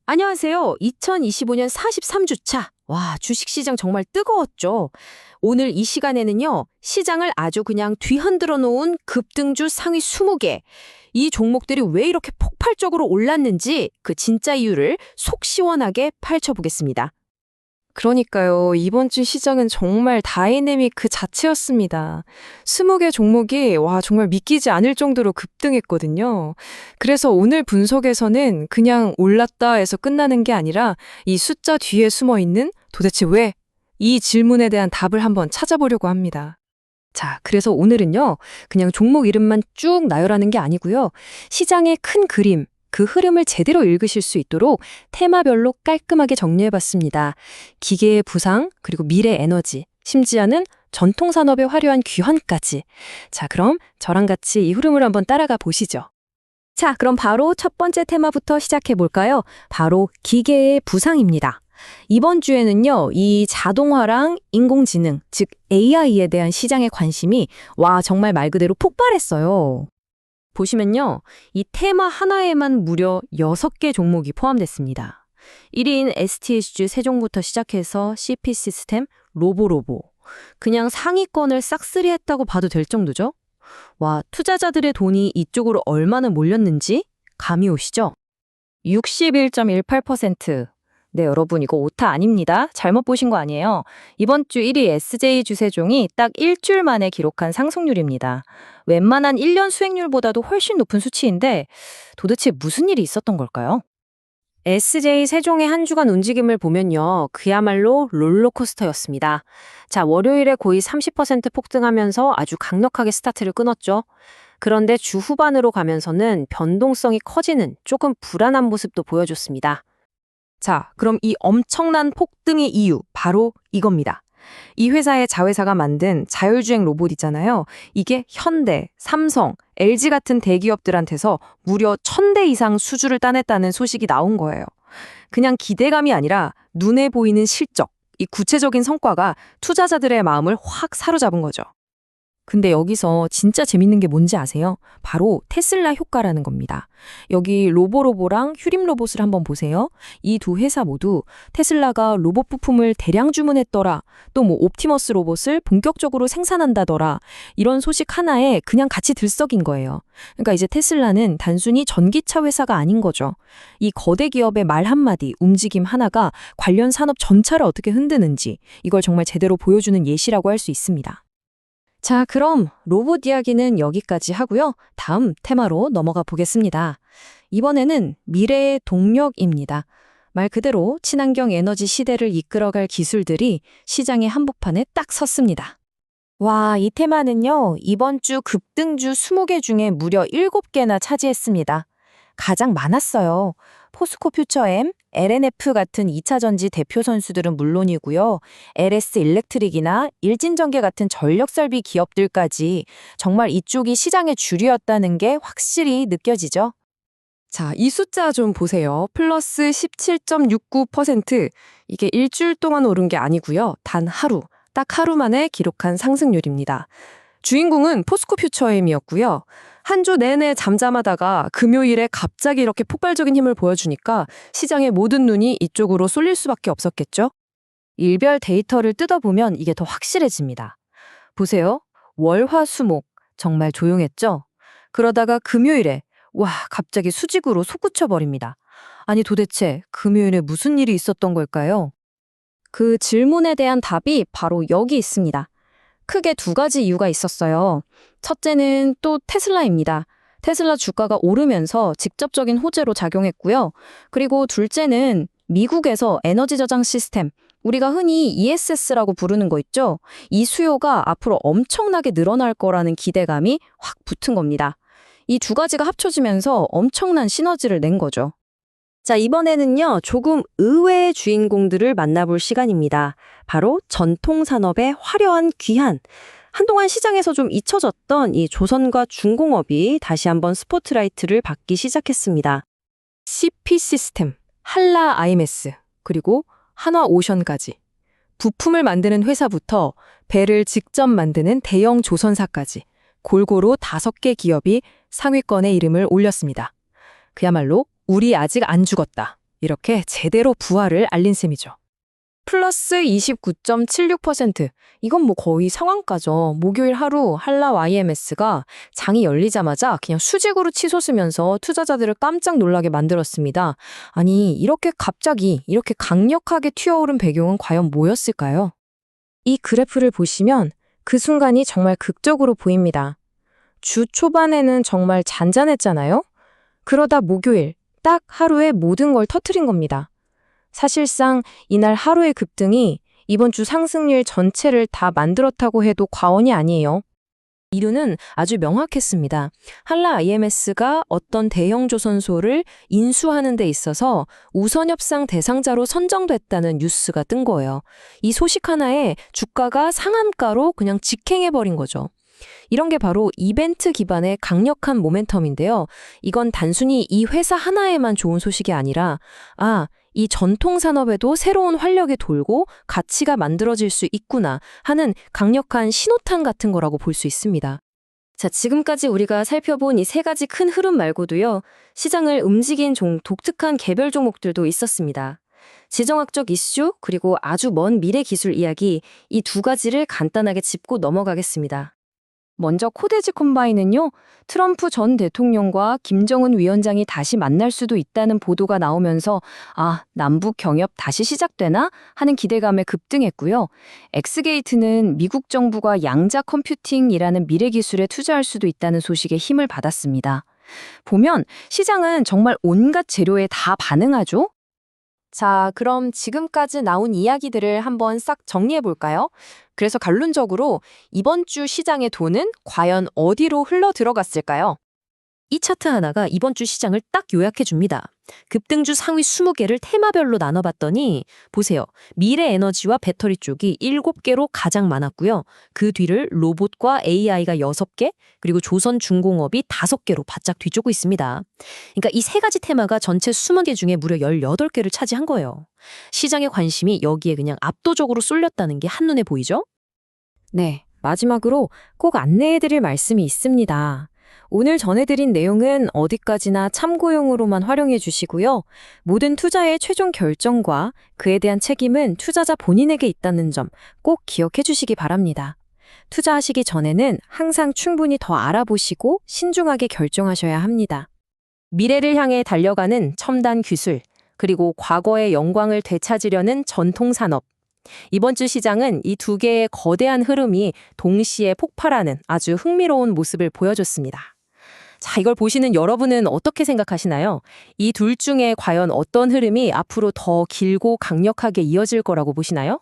안녕하세요. 2025년 43주차. 와, 주식시장 정말 뜨거웠죠. 오늘 이 시간에는요, 시장을 아주 그냥 뒤흔들어 놓은 급등주 상위 20개. 이 종목들이 왜 이렇게 폭발적으로 올랐는지 그 진짜 이유를 속 시원하게 파헤쳐보겠습니다. 그러니까요. 이번 주 시장은 정말 다이내믹 그 자체였습니다. 20개 종목이 정말 믿기지 않을 정도로 급등했거든요. 그래서 오늘 분석에서는 그냥 올랐다 해서 끝나는 게 아니라 이 숫자 뒤에 숨어 있는 도대체 왜? 이 질문에 대한 답을 한번 찾아보려고 합니다. 자, 그래서 오늘은요, 그냥 종목 이름만 쭉 나열하는 게 아니고요, 시장의 큰 그림, 그 흐름을 제대로 읽으실 수 있도록 테마별로 깔끔하게 정리해봤습니다. 기계의 부상, 그리고 미래 에너지, 심지어는 전통산업의 화려한 귀환까지. 자, 그럼 저랑 같이 이 흐름을 한번 따라가 보시죠. 자, 그럼 바로 첫 번째 테마부터 시작해 볼까요? 바로 기계의 부상입니다. 이번 주에는요, 이 자동화랑 인공지능, 즉 AI에 대한 시장의 관심이 정말 말 그대로 폭발했어요. 보시면요, 이 테마 하나에만 무려 6개 종목이 포함됐습니다. 1위인 STSG 세종부터 시작해서 CP 시스템, 로보로보. 그냥 상위권을 싹쓸이 했다고 봐도 될 정도죠? 투자자들의 돈이 이쪽으로 얼마나 몰렸는지 감이 오시죠? 61.18%. 네, 여러분 이거 오타 아닙니다. 잘못 보신 거 아니에요. 이번 주 1위 SJ 주세종이 딱 일주일 만에 기록한 상승률입니다. 웬만한 1년 수익률보다도 훨씬 높은 수치인데 도대체 무슨 일이 있었던 걸까요? SJ 세종의 한 주간 움직임을 보면요. 그야말로 롤러코스터였습니다. 자, 월요일에 거의 30% 폭등하면서 아주 강력하게 스타트를 끊었죠. 그런데 주 후반으로 가면서는 변동성이 커지는 조금 불안한 모습도 보여줬습니다. 자, 그럼 이 엄청난 폭등의 이유, 바로 이겁니다. 이 회사의 자회사가 만든 자율주행 로봇 있잖아요. 이게 현대, 삼성, LG 같은 대기업들한테서 무려 1000대 이상 수주를 따냈다는 소식이 나온 거예요. 그냥 기대감이 아니라 눈에 보이는 실적, 이 구체적인 성과가 투자자들의 마음을 확 사로잡은 거죠. 근데 여기서 진짜 재밌는 게 뭔지 아세요? 바로 테슬라 효과라는 겁니다. 여기 로보로보랑 휴림로봇을 한번 보세요. 이 두 회사 모두 테슬라가 로봇 부품을 대량 주문했더라, 또 옵티머스 로봇을 본격적으로 생산한다더라, 이런 소식 하나에 그냥 같이 들썩인 거예요. 그러니까 이제 테슬라는 단순히 전기차 회사가 아닌 거죠. 이 거대 기업의 말 한마디, 움직임 하나가 관련 산업 전체를 어떻게 흔드는지, 이걸 정말 제대로 보여주는 예시라고 할 수 있습니다. 자, 그럼 로봇 이야기는 여기까지 하고요. 다음 테마로 넘어가 보겠습니다. 이번에는 미래의 동력입니다. 말 그대로 친환경 에너지 시대를 이끌어갈 기술들이 시장의 한복판에 딱 섰습니다. 이 테마는요, 이번 주 급등주 20개 중에 무려 7개나 차지했습니다. 가장 많았어요. 포스코 퓨처엠, LNF 같은 2차 전지 대표 선수들은 물론이고요. LS 일렉트릭이나 일진전기 같은 전력 설비 기업들까지 정말 이쪽이 시장의 주류였다는 게 확실히 느껴지죠. 자, 이 숫자 좀 보세요. 플러스 17.69%. 이게 일주일 동안 오른 게 아니고요. 단 하루, 딱 하루 만에 기록한 상승률입니다. 주인공은 포스코 퓨처엠이었고요. 한 주 내내 잠잠하다가 금요일에 갑자기 이렇게 폭발적인 힘을 보여주니까 시장의 모든 눈이 이쪽으로 쏠릴 수밖에 없었겠죠? 일별 데이터를 뜯어보면 이게 더 확실해집니다. 보세요. 월, 화, 수, 목 정말 조용했죠? 그러다가 금요일에 갑자기 수직으로 솟구쳐버립니다. 아니 도대체 금요일에 무슨 일이 있었던 걸까요? 그 질문에 대한 답이 바로 여기 있습니다. 크게 두 가지 이유가 있었어요. 첫째는 또 테슬라입니다. 테슬라 주가가 오르면서 직접적인 호재로 작용했고요. 그리고 둘째는 미국에서 에너지 저장 시스템, 우리가 흔히 ESS라고 부르는 거 있죠? 이 수요가 앞으로 엄청나게 늘어날 거라는 기대감이 확 붙은 겁니다. 이 두 가지가 합쳐지면서 엄청난 시너지를 낸 거죠. 자, 이번에는요, 조금 의외의 주인공들을 만나볼 시간입니다. 바로 전통산업의 화려한 귀환. 한동안 시장에서 좀 잊혀졌던 이 조선과 중공업이 다시 한번 스포트라이트를 받기 시작했습니다. CP 시스템, 한라 IMS, 그리고 한화오션까지. 부품을 만드는 회사부터 배를 직접 만드는 대형 조선사까지 골고루 5개 기업이 상위권에 이름을 올렸습니다. 그야말로 우리 아직 안 죽었다, 이렇게 제대로 부활을 알린 셈이죠. 플러스 29.76%. 이건 뭐 거의 상한가죠. 목요일 하루 한라 YMS가 장이 열리자마자 그냥 수직으로 치솟으면서 투자자들을 깜짝 놀라게 만들었습니다. 아니, 이렇게 갑자기 이렇게 강력하게 튀어오른 배경은 과연 뭐였을까요? 이 그래프를 보시면 그 순간이 정말 극적으로 보입니다. 주 초반에는 정말 잔잔했잖아요? 그러다 목요일 딱 하루에 모든 걸 터트린 겁니다. 사실상 이날 하루의 급등이 이번 주 상승률 전체를 다 만들었다고 해도 과언이 아니에요. 이유는 아주 명확했습니다. 한라 IMS가 어떤 대형 조선소를 인수하는 데 있어서 우선협상 대상자로 선정됐다는 뉴스가 뜬 거예요. 이 소식 하나에 주가가 상한가로 그냥 직행해버린 거죠. 이런 게 바로 이벤트 기반의 강력한 모멘텀인데요. 이건 단순히 이 회사 하나에만 좋은 소식이 아니라 이 전통 산업에도 새로운 활력이 돌고 가치가 만들어질 수 있구나 하는 강력한 신호탄 같은 거라고 볼 수 있습니다. 자, 지금까지 우리가 살펴본 이 세 가지 큰 흐름 말고도요, 시장을 움직인 독특한 개별 종목들도 있었습니다. 지정학적 이슈, 그리고 아주 먼 미래 기술 이야기, 이 두 가지를 간단하게 짚고 넘어가겠습니다. 먼저 코데지 콤바인은요, 트럼프 전 대통령과 김정은 위원장이 다시 만날 수도 있다는 보도가 나오면서 남북 경협 다시 시작되나 하는 기대감에 급등했고요. 엑스게이트는 미국 정부가 양자 컴퓨팅이라는 미래 기술에 투자할 수도 있다는 소식에 힘을 받았습니다. 보면 시장은 정말 온갖 재료에 다 반응하죠? 자, 그럼 지금까지 나온 이야기들을 한번 싹 정리해 볼까요? 그래서 결론적으로 이번 주 시장의 돈은 과연 어디로 흘러 들어갔을까요? 이 차트 하나가 이번 주 시장을 딱 요약해 줍니다. 급등주 상위 20개를 테마별로 나눠봤더니 보세요. 미래에너지와 배터리 쪽이 7개로 가장 많았고요. 그 뒤를 로봇과 AI가 6개, 그리고 조선중공업이 5개로 바짝 뒤쫓고 있습니다. 그러니까 이 세 가지 테마가 전체 20개 중에 무려 18개를 차지한 거예요. 시장의 관심이 여기에 그냥 압도적으로 쏠렸다는 게 한눈에 보이죠? 네, 마지막으로 꼭 안내해드릴 말씀이 있습니다. 오늘 전해드린 내용은 어디까지나 참고용으로만 활용해 주시고요. 모든 투자의 최종 결정과 그에 대한 책임은 투자자 본인에게 있다는 점 꼭 기억해 주시기 바랍니다. 투자하시기 전에는 항상 충분히 더 알아보시고 신중하게 결정하셔야 합니다. 미래를 향해 달려가는 첨단 기술, 그리고 과거의 영광을 되찾으려는 전통 산업. 이번 주 시장은 이 두 개의 거대한 흐름이 동시에 폭발하는 아주 흥미로운 모습을 보여줬습니다. 자, 이걸 보시는 여러분은 어떻게 생각하시나요? 이 둘 중에 과연 어떤 흐름이 앞으로 더 길고 강력하게 이어질 거라고 보시나요?